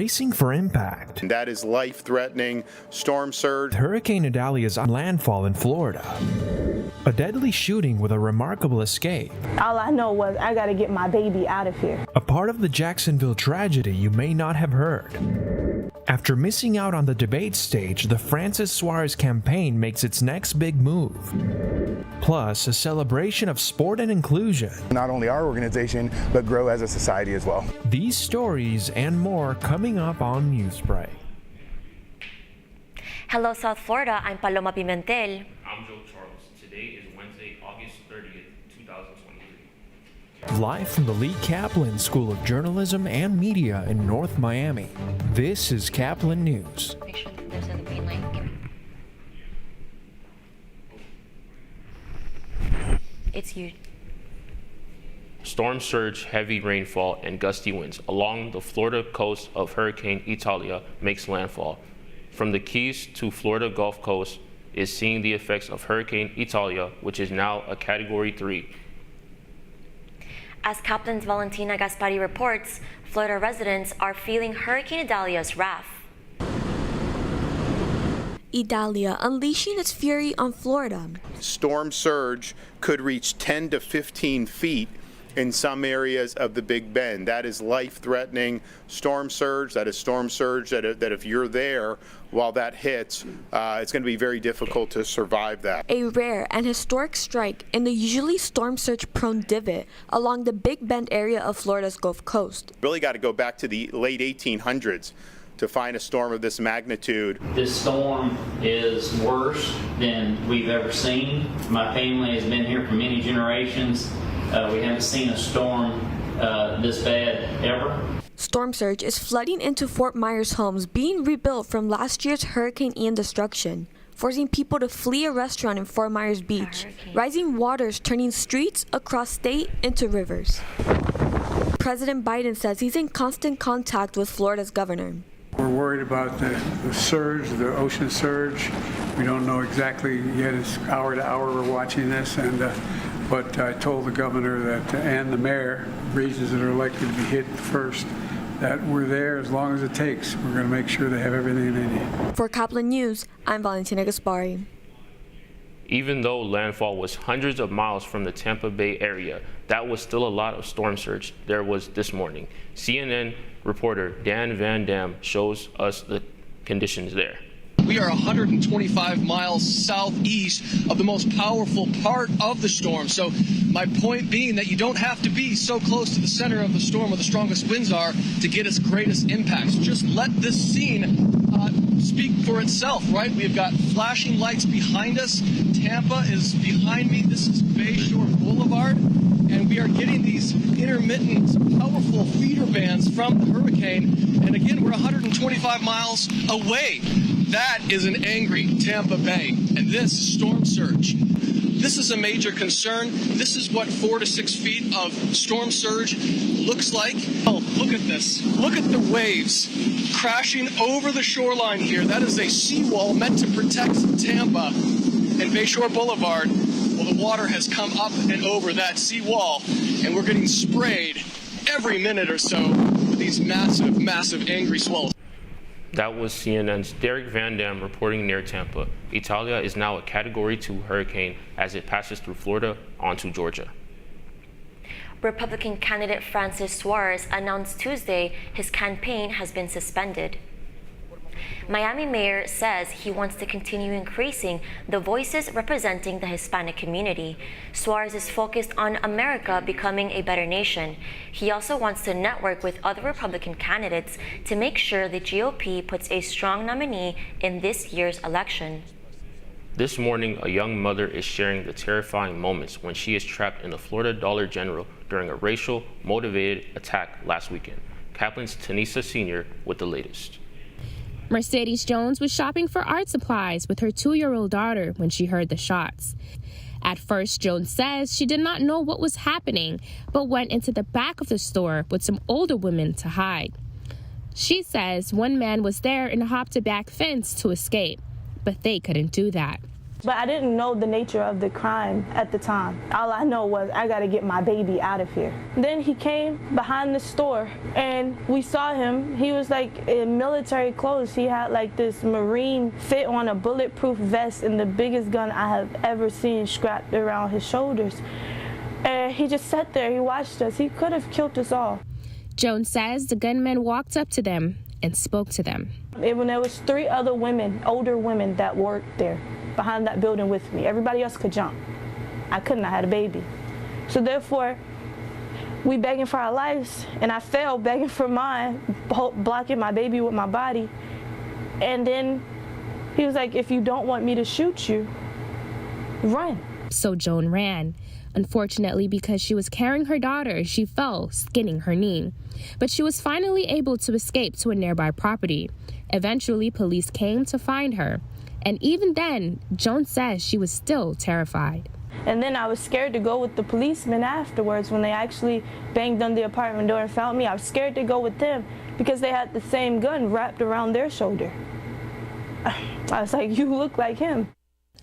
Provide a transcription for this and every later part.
bracing for impact. That is life-threatening storm surge. Hurricane Idalia's landfall in Florida. A deadly shooting with a remarkable escape. All I know was I gotta get my baby out of here. A part of the Jacksonville tragedy you may not have heard. After missing out on the debate stage, the Francis Suarez campaign makes its next big move. Plus, a celebration of sport and inclusion. Not only our organization, but grow as a society as well. These stories and more coming up on Newsbreak. Hello, South Florida. I'm Paloma Pimentel. I'm Joe Charles. Today is Wednesday, August 30th, 2023. Live from the Lee Caplin School of Journalism and Media in North Miami, this is Caplin News. Make sure that there's a green light. It's you. Storm surge, heavy rainfall, and gusty winds along the Florida coast of Hurricane Italia makes landfall. From the Keys to Florida Gulf Coast is seeing the effects of Hurricane Italia, which is now a Category 3. As Caplin's Valentina Gaspari reports, Florida residents are feeling Hurricane Idalia's wrath. Idalia unleashing its fury on Florida. Storm surge could reach 10 to 15 feet in some areas of the Big Bend. That is life-threatening storm surge. That is storm surge that if you're there while that hits, it's going to be very difficult to survive that. A rare and historic strike in the usually storm surge-prone divot along the Big Bend area of Florida's Gulf Coast. Really got to go back to the late 1800s to find a storm of this magnitude. This storm is worse than we've ever seen. My family has been here for many generations. We haven't seen a storm this bad ever. Storm surge is flooding into Fort Myers homes being rebuilt from last year's Hurricane Ian destruction, forcing people to flee a restaurant in Fort Myers Beach. Rising waters turning streets across state into rivers. President Biden says he's in constant contact with Florida's governor. We're worried about the surge, the ocean surge. We don't know exactly yet. It's hour to hour we're watching this, but I told the governor and the mayor, regions that are likely to be hit first, that we're there as long as it takes. We're going to make sure they have everything they need. For Caplin News, I'm Valentina Gaspari. Even though landfall was hundreds of miles from the Tampa Bay area, that was still a lot of storm surge there was this morning. CNN reporter Dan Van Dam shows us the conditions there. We are 125 miles southeast of the most powerful part of the storm. So my point being that you don't have to be so close to the center of the storm where the strongest winds are to get its greatest impacts. Just let this scene speak for itself, right? We've got flashing lights behind us. Tampa is behind me. This is Bayshore Boulevard. And we are getting these intermittent, powerful feeder bands from the hurricane. And again, we're 125 miles away. That is an angry Tampa Bay. And this is storm surge. This is a major concern. This is what 4 to 6 feet of storm surge looks like. Oh, look at this. Look at the waves crashing over the shoreline here. That is a seawall meant to protect Tampa and Bayshore Boulevard. Well, the water has come up and over that seawall, and we're getting sprayed every minute or so with these massive, massive angry swells. That was CNN's Derek Van Dam reporting near Tampa. Italia is now a Category 2 hurricane as it passes through Florida onto Georgia. Republican candidate Francis Suarez announced Tuesday his campaign has been suspended. Miami mayor says he wants to continue increasing the voices representing the Hispanic community. Suarez is focused on America becoming a better nation. He also wants to network with other Republican candidates to make sure the GOP puts a strong nominee in this year's election. This morning, a young mother is sharing the terrifying moments when she is trapped in the Florida Dollar General during a racial-motivated attack last weekend. Caplin's Tanisa Sr. with the latest. Mercedes Jones was shopping for art supplies with her 2-year-old daughter when she heard the shots. At first, Jones says she did not know what was happening, but went into the back of the store with some older women to hide. She says one man was there and hopped a back fence to escape, but they couldn't do that. But I didn't know the nature of the crime at the time. All I know was I gotta get my baby out of here. Then he came behind the store and we saw him. He was like in military clothes. He had like this Marine fit on a bulletproof vest and the biggest gun I have ever seen strapped around his shoulders. And he just sat there, he watched us. He could have killed us all. Jones says the gunman walked up to them and spoke to them. When there was 3 other women, older women that worked there behind that building with me. Everybody else could jump. I couldn't, I had a baby. So therefore, we begging for our lives, and I fell begging for mine, blocking my baby with my body. And then he was like, if you don't want me to shoot you, run. So Joan ran. Unfortunately, because she was carrying her daughter, she fell, skinning her knee. But she was finally able to escape to a nearby property. Eventually, police came to find her. And even then, Joan says she was still terrified. And then I was scared to go with the policemen afterwards when they actually banged on the apartment door and found me. I was scared to go with them because they had the same gun wrapped around their shoulder. I was like, you look like him.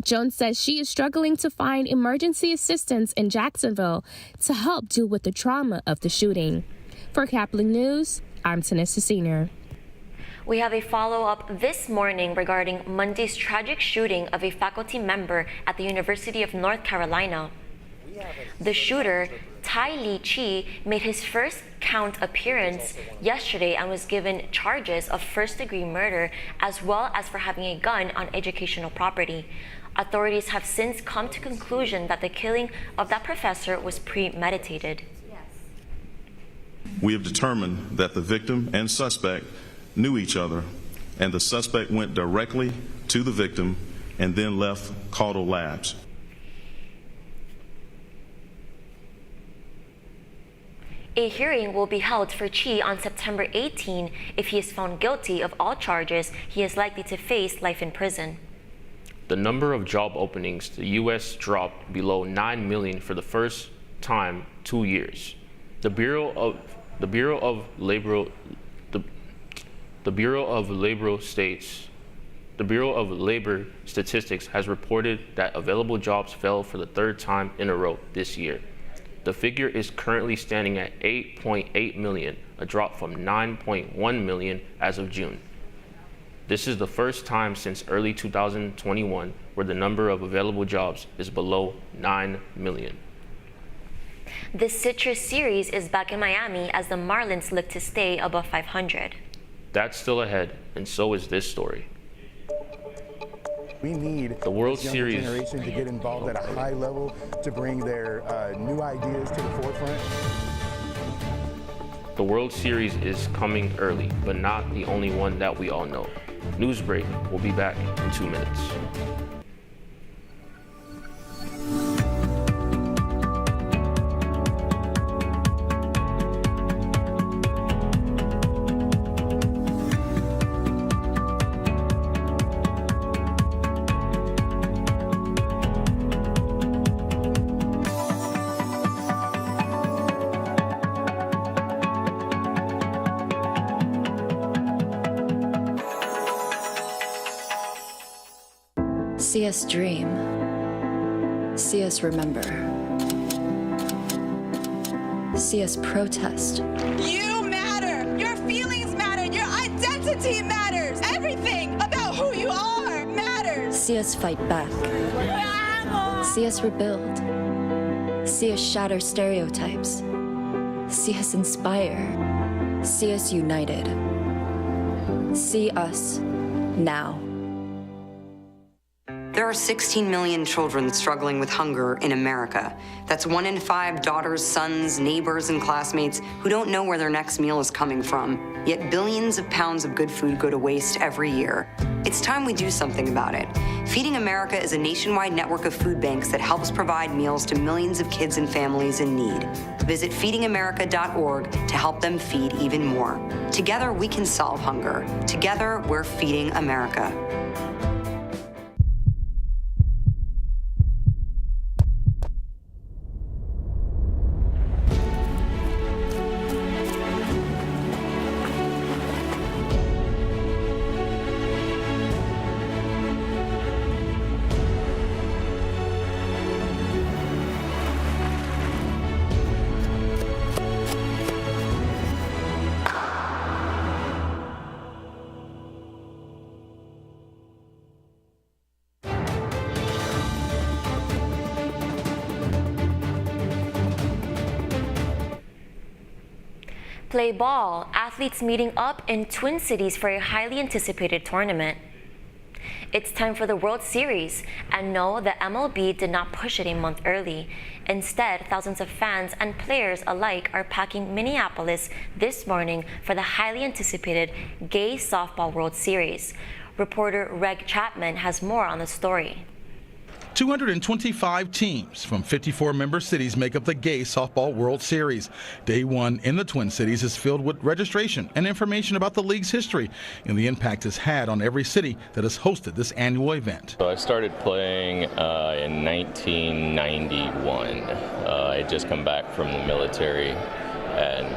Jones says she is struggling to find emergency assistance in Jacksonville to help deal with the trauma of the shooting. For Caplin News, I'm Tanissa Senior. We have a follow-up this morning regarding Monday's tragic shooting of a faculty member at the University of North Carolina. The shooter, Tai Lee Chi, made his first count appearance yesterday and was given charges of first-degree murder as well as for having a gun on educational property. Authorities have since come to conclusion that the killing of that professor was premeditated. We have determined that the victim and suspect knew each other, and the suspect went directly to the victim and then left Caudle Labs. A hearing will be held for Chi on September 18. If he is found guilty of all charges, he is likely to face life in prison. The number of job openings in the U.S. dropped below 9 million for the first time 2 years. The Bureau of Labor Statistics has reported that available jobs fell for the 3rd time in a row this year. The figure is currently standing at 8.8 million, a drop from 9.1 million as of June. This is the first time since early 2021 where the number of available jobs is below 9 million. The Citrus Series is back in Miami as the Marlins look to stay above 500. That's still ahead, and so is this story. We need the World this Series generation to get involved at a high level to bring their new ideas to the forefront. The World Series is coming early, but not the only one that we all know. Newsbreak will be back in 2 minutes. See us dream. See us remember. See us protest. You matter. Your feelings matter. Your identity matters. Everything about who you are matters. See us fight back. See us rebuild. See us shatter stereotypes. See us inspire. See us united. See us now. There are 16 million children struggling with hunger in America. That's 1 in 5 daughters, sons, neighbors, and classmates who don't know where their next meal is coming from. Yet billions of pounds of good food go to waste every year. It's time we do something about it. Feeding America is a nationwide network of food banks that helps provide meals to millions of kids and families in need. Visit feedingamerica.org to help them feed even more. Together, we can solve hunger. Together, we're feeding America. Play ball, athletes meeting up in Twin Cities for a highly anticipated tournament. It's time for the World Series, and no, the MLB did not push it a month early. Instead, thousands of fans and players alike are packing Minneapolis this morning for the highly anticipated Gay Softball World Series. Reporter Reg Chapman has more on the story. 225 teams from 54 member cities make up the Gay Softball World Series. Day one in the Twin Cities is filled with registration and information about the league's history and the impact it's had on every city that has hosted this annual event. So I started playing in 1991. I had just come back from the military and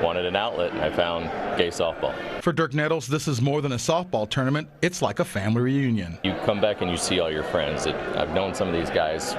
wanted an outlet, and I found Gay Softball. For Dirk Nettles, this is more than a softball tournament. It's like a family reunion. You come back and you see all your friends. I've known some of these guys,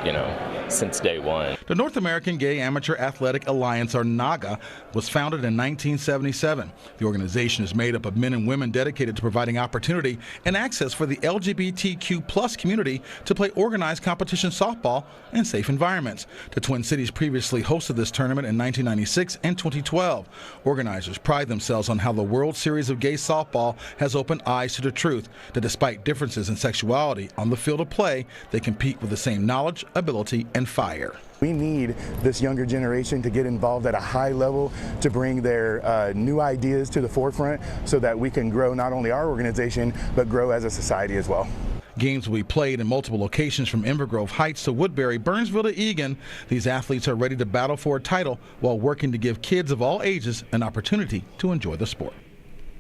since day one. The North American Gay Amateur Athletic Alliance, or NAGA, was founded in 1977. The organization is made up of men and women dedicated to providing opportunity and access for the LGBTQ+ community to play organized competition softball in safe environments. The Twin Cities previously hosted this tournament in 1996 and 2012. Organizers pride themselves on how the World Series of Gay Softball has opened eyes to the truth that despite differences in sexuality on the field of play, they compete with the same knowledge, ability, and fire. We need this younger generation to get involved at a high level to bring their new ideas to the forefront so that we can grow not only our organization, but grow as a society as well. Games will be played in multiple locations from Inver Grove Heights to Woodbury, Burnsville to Eagan. These athletes are ready to battle for a title while working to give kids of all ages an opportunity to enjoy the sport.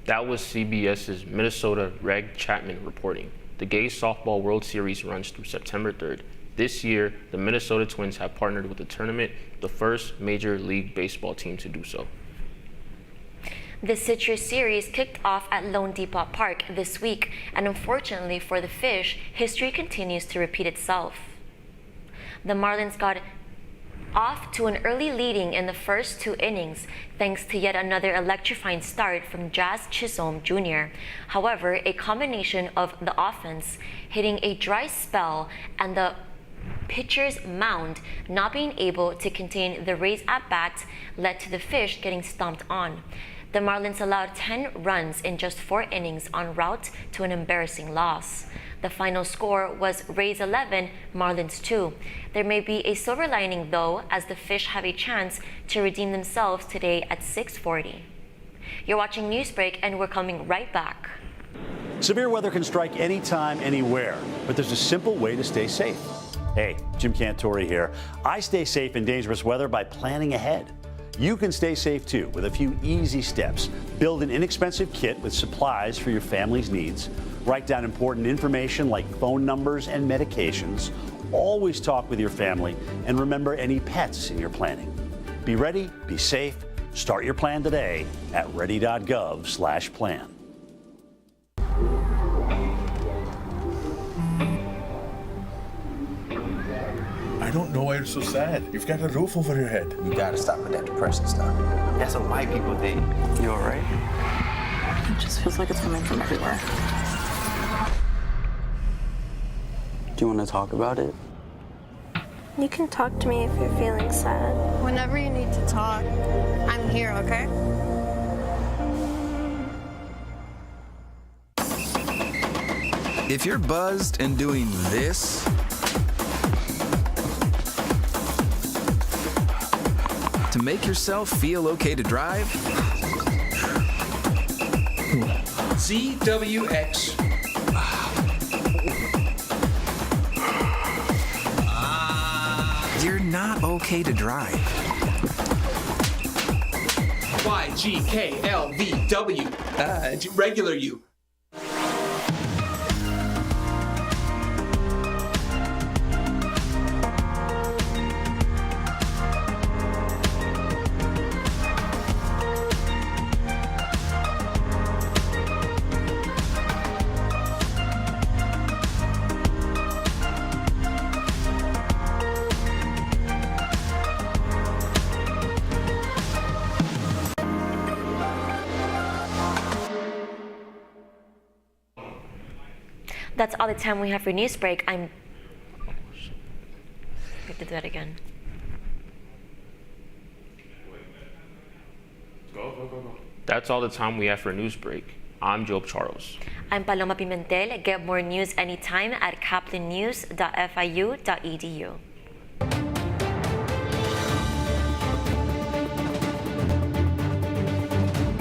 That was CBS's Minnesota Reg Chapman reporting. The Gay Softball World Series runs through September 3rd. This year, the Minnesota Twins have partnered with the tournament, the first Major League Baseball team to do so. The Citrus Series kicked off at Lone Depot Park this week, and unfortunately for the Fish, history continues to repeat itself. The Marlins got off to an early leading in the first 2 innings, thanks to yet another electrifying start from Jazz Chisholm Jr. However, a combination of the offense hitting a dry spell and the pitcher's mound not being able to contain the Rays at-bats led to the Fish getting stomped on. The Marlins allowed 10 runs in just 4 innings en route to an embarrassing loss. The final score was Rays 11, Marlins 2. There may be a silver lining though, as the Fish have a chance to redeem themselves today at 6:40. You're watching Newsbreak, and we're coming right back. Severe weather can strike anytime, anywhere, but there's a simple way to stay safe. Hey, Jim Cantore here. I stay safe in dangerous weather by planning ahead. You can stay safe too with a few easy steps. Build an inexpensive kit with supplies for your family's needs. Write down important information like phone numbers and medications. Always talk with your family, and remember any pets in your planning. Be ready, be safe. Start your plan today at ready.gov/plan. I don't know why you're so sad. You've got a roof over your head. You gotta stop with that depressing stuff. That's what white people think. You all right? It just feels like it's coming from everywhere. Do you want to talk about it? You can talk to me if you're feeling sad. Whenever you need to talk, I'm here, okay? If you're buzzed and doing this, to make yourself feel okay to drive, ZWX. You're not okay to drive. YGKLVW. Regular you. That's all the time we have for Newsbreak. We have to do that again. Go. That's all the time we have for Newsbreak. I'm Job Charles. I'm Paloma Pimentel. Get more news anytime at caplinnews.fiu.edu.